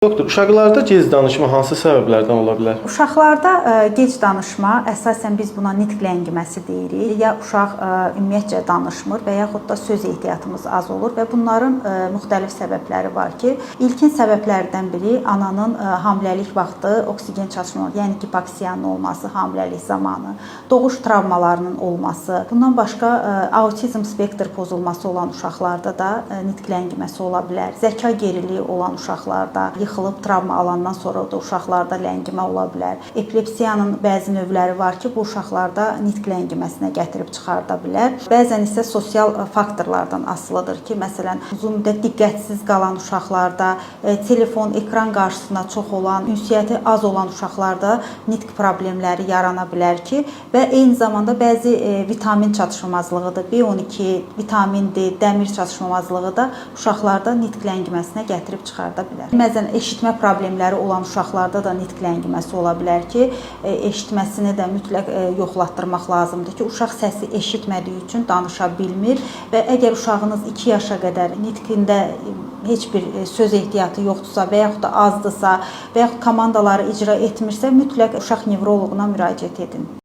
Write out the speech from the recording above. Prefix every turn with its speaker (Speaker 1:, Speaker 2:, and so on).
Speaker 1: Doktor, uşaqlarda gec danışma hansı səbəblərdən ola bilər?
Speaker 2: Uşaqlarda gec danışma, əsasən biz buna nitq ləngiməsi deyirik. Ya uşaq ümumiyyətcə danışmır və yaxud da söz ehtiyatımız az olur və bunların müxtəlif səbəbləri var ki, ilkin səbəblərdən biri ananın hamiləlik vaxtı oksigen çatışmazlığı, yəni hipoksiyanın olması hamiləlik zamanı, doğuş travmalarının olması, bundan başqa autizm spektr pozulması olan uşaqlarda da nitq ləngiməsi ola bilər. Zəka geriliyi olan uşaqlarda, yıxılıb travma alandan sonra da uşaqlarda ləngimə ola bilər. Epilepsiyanın bəzi növləri var ki, bu uşaqlarda nitq ləngiməsinə gətirib çıxarda bilər. Bəzən isə sosial faktorlardan asılıdır ki, məsələn, uzun müddət diqqətsiz qalan uşaqlarda, telefon, ekran qarşısında çox olan, ünsiyyəti az olan uşaqlarda nitq problemləri yarana bilər ki, və eyni zamanda bəzi vitamin çatışmamazlığıdır, B12, vitamin D, dəmir çatışmamazlığı da uşaqlarda nitq ləngiməsinə gətirib çıxarda bilər. Bəzən eşitmə problemləri olan uşaqlarda da nitq ləngiməsi ola bilər ki, eşitməsini də mütləq yoxlatdırmaq lazımdır ki, uşaq səsi eşitmədiyi üçün danışa bilmir və əgər uşağınız 2 yaşa qədər nitqində heç bir söz ehtiyatı yoxdursa və yaxud da azdırsa və yaxud komandaları icra etmirsə, mütləq uşaq nevroloquna müraciət edin.